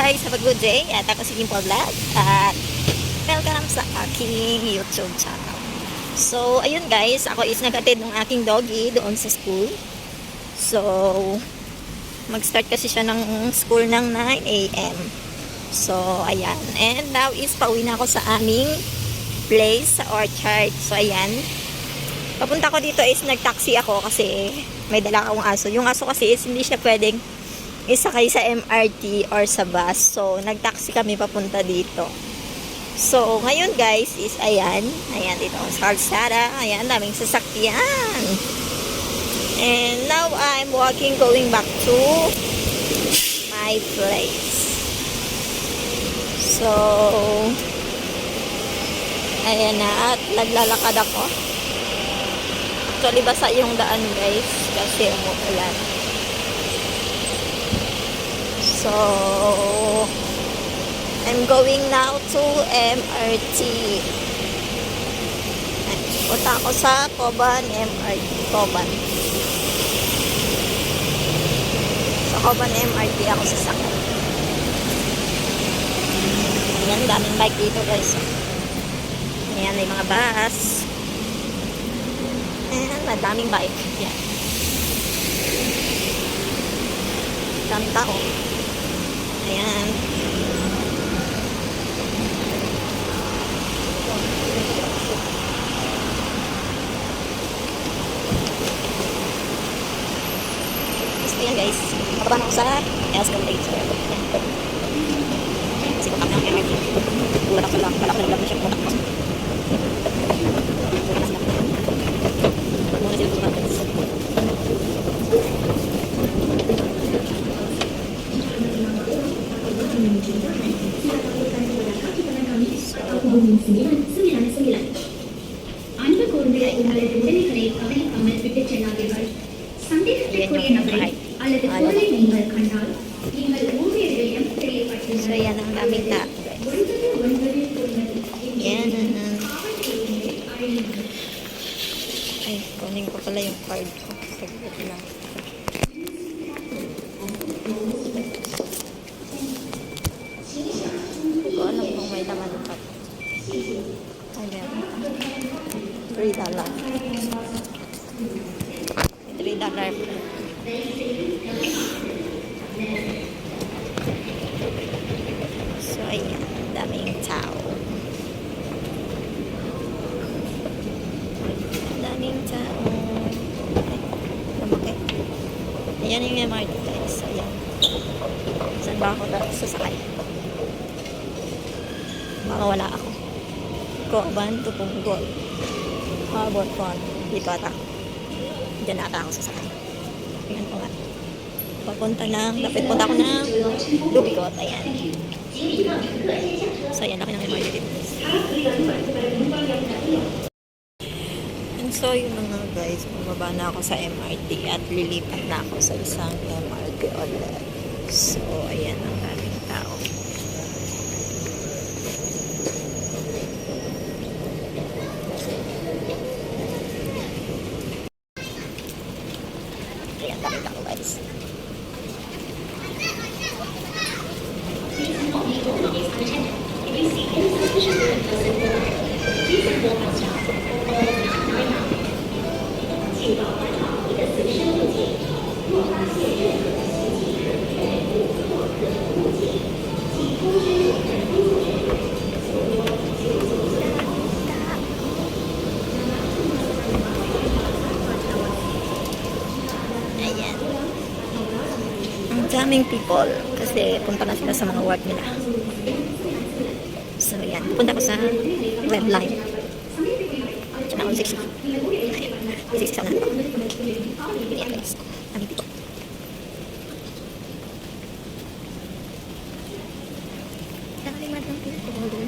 guys, have a good day. At ako si Dimple Vlog. At welcome sa aking YouTube channel. So, ayun guys, ako is nag-attend ng aking doggy doon sa school. So, mag-start kasi siya ng school ng 9 a.m. So, ayan. And now is pauwi na ako sa aming place sa Orchard. So, ayan. Papunta ko dito is nag-taxi ako kasi may dala akong aso. Yung aso kasi is hindi siya pwedeng isakay sa MRT or sa bus. So, nag-taxi kami papunta dito. So, ngayon guys is ayan. Ayan dito sa kalsada. Ayan, daming sasakyan. And now I'm walking going back to my place. So, ayan na. At naglalakad ako. Actually, basa yung daan guys. Kasi umuulan. So, I'm going now to MRT. Punta ako sa Coban MRT. Coban. Sa Coban MRT ako sasakay. Ayan, daming bike dito guys. Ayan, may mga bus. Ayan, madaming bike. Ayan. Daming tao. Ayan. So, ayan guys. Makababa na ako sa escalator. Kasi kung kami ang MRT. Wala ko lang na siya. Muna sila tumatins. அன்பு கூர்ந்து உங்களது உடல்களை கவனிக்காமல் விட்டுச் செல்லாதீர்கள். சந்தேகத்திற்குரிய நபரை அல்லது பொருளை நீங்கள் கண்டால் நீங்கள் ஊழியர்களிடம் தெரியப்படுத்துங்கள். So, yan ang daming tao. Yan. Ay, kunin ko pala yung card ko. Saglit lang. Hindi ko alam kung may laman ng card. Ay, meron. $3. $3. So, ayan. Daming tao. Daming tao. Ay, lumaki. Ayan yung MRT guys. Ayan. Saan ba ako sasakay? Baka wala ako. Coban to Punggol. Habot Con. Dito ata. Diyan ata ako sasakay. Ayan ko nga. Papunta ng, dapat punta ako ng Lubicot. Ayan. So, ayan ako ng MRT dito. And so, yun mga guys, bumaba na ako sa MRT at lilipat na ako sa isang MRT ulit. So, ayan ang daming tao. Ayan, daming tao guys. Ayan. Ang daming people kasi punta na sila sa mga work nila. So, ayan. Punta ko sa red line. Tsaka ako 60. Ayan. 60 na ako. Ayan guys. Daming people. Daming madang people.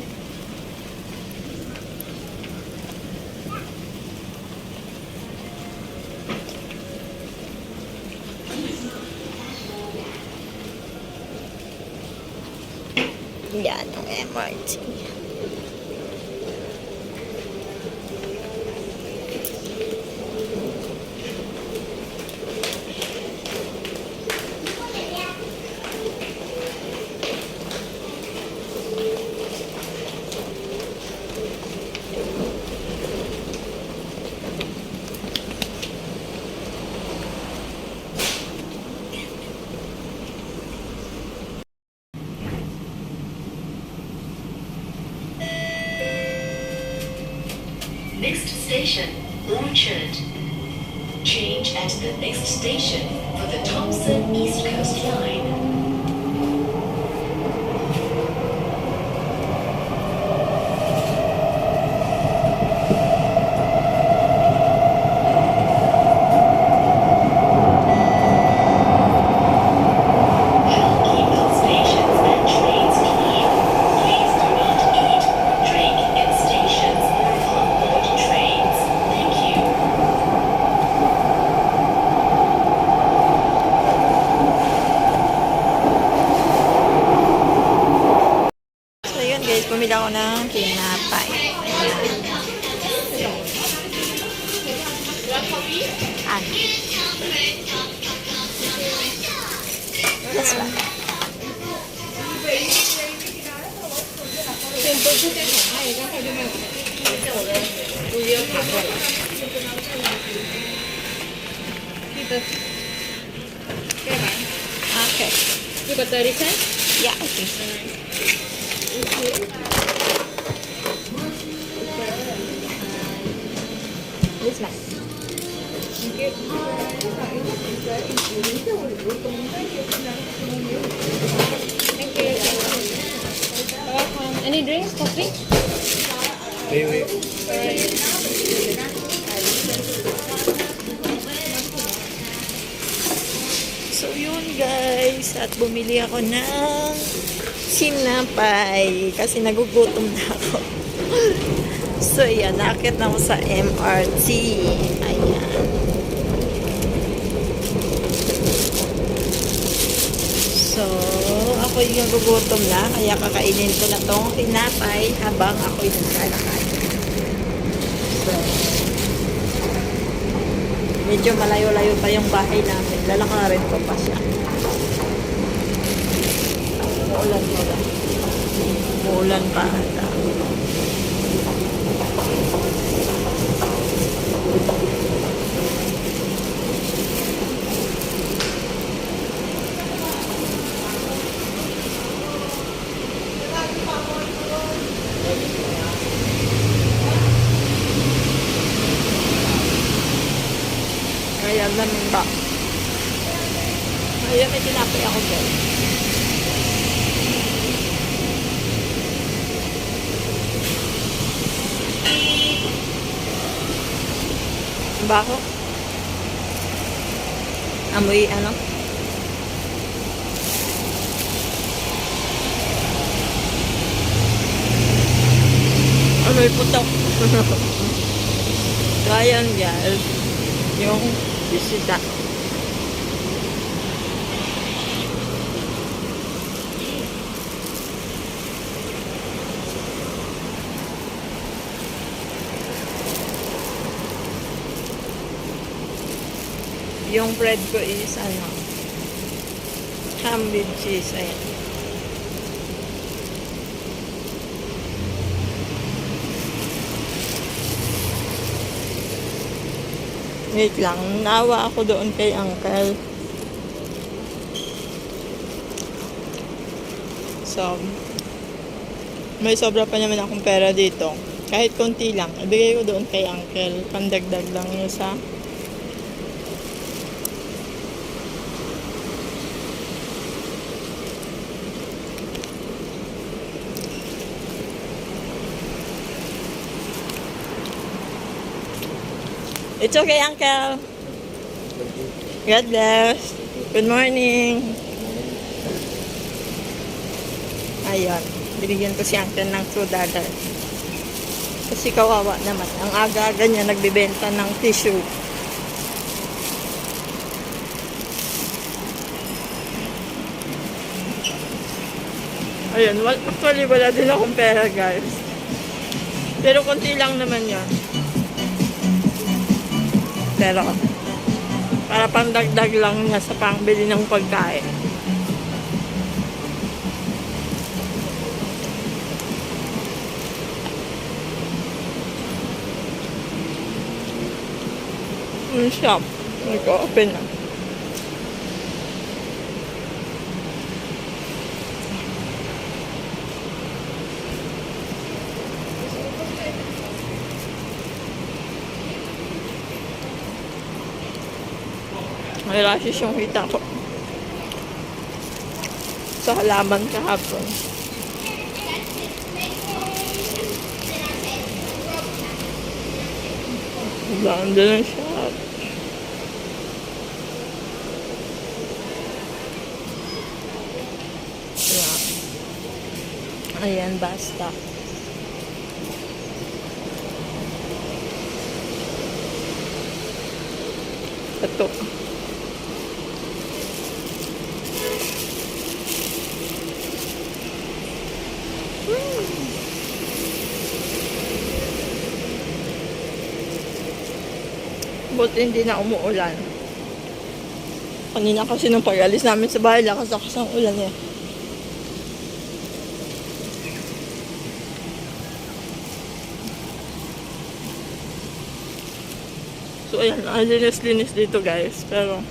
Yan ang MRT. station, Orchard. Change at the next station for the Thompson East Coast Line. Help keep all stations and trains clean. Please do not eat, drink in stations or on board trains. Thank you. So yun guys, bumili ako ng tinapay. Ano? Yes ba? Okay. You got 30 cents? Yeah, I think so. This one. Any drinks? Coffee? So yun guys, at bumili ako ng sinapay kasi nagugutom na ako. So yan, nakakit na ako sa MRT. Ayan. So, ako yung nagugutom na, kaya kakainin ko na tong tinapay habang ako'y naglalakad. So, medyo malayo-layo pa yung bahay namin. Lalakarin ko pa siya. Uulan pa ba? Uulan pa ata. Ayan, namin ba? Ayan, may tinapay ako guys. Bako? Amoy ano? Amoy putok. Kaya guys. Yung bisita. Yung bread ko is ano, ham with cheese. Ayan. Wait lang, nawa ako doon kay uncle. So, may sobra pa naman akong pera dito. Kahit konti lang, ibigay ko doon kay uncle. Pandagdag lang niya sa It's okay, Uncle. God bless. Good morning. Ayun. Binigyan ko si Uncle ng $2. Kasi kawawa naman. Ang aga-aga niya nagbibenta ng tissue. Ayun. Actually, wala din akong pera, guys. Pero konti lang naman yan. Pero, para pandagdag lang niya sa pangbili ng pagkain. Yung shop, nag-open na. May rashes yung kita ko. Sa halaman kahapon. Ganda na siya. Ayan, basta. Ito. Buti hindi na umuulan. Kanina kasi nung pag-alis namin sa bahay, lakas-lakas ang ulan eh. So ayan, ang linis-linis dito guys. Pero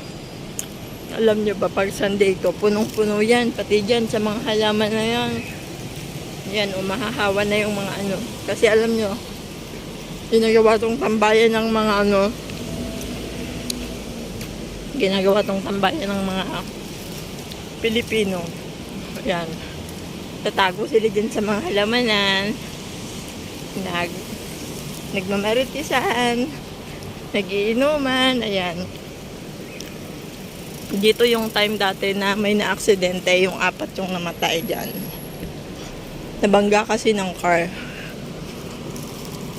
alam nyo ba, pag Sunday ko, punong-puno yan. Pati dyan sa mga halaman na yan. Yan, umahahawa na yung mga ano. Kasi alam nyo, ginagawa tong tambayan ng mga ano, ginagawa tong tambayan ng mga Pilipino. Yan. Tatago sila dyan sa mga halamanan. Nagmamaritisan. Nagiinuman. Ayan. Dito yung time dati na may na-aksidente, yung 4 yung namatay dyan. Nabangga kasi ng car.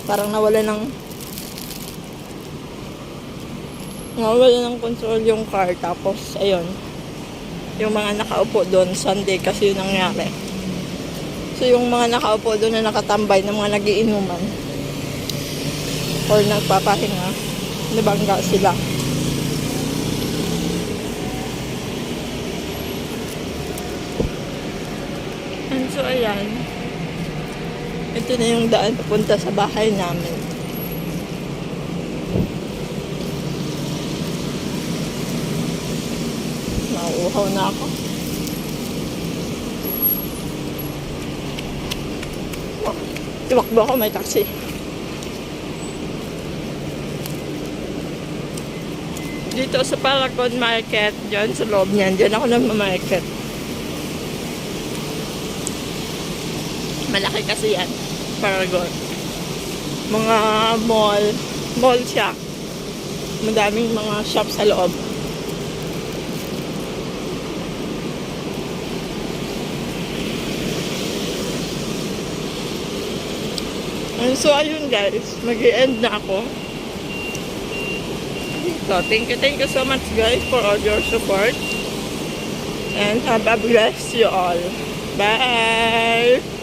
Parang nawala ng control yung car. Tapos, ayun. Yung mga nakaupo doon, Sunday kasi yun nangyari. So, yung mga nakaupo doon na nakatambay ng mga nagiinuman or nagpapahinga, nabangga sila. And so, ayan. Ito na yung daan papunta sa bahay namin. Nauuhaw na ako. Tumakbo ako, may taxi. Dito sa Paragon Market, dyan sa loob niyan, dyan ako nagmamarket. Malaki kasi yan, Paragon. Mga mall siya. Madaming mga shop sa loob. And so, ayun guys, mag-i-end na ako. So, thank you so much guys for all your support. And have a blessed you all. Bye!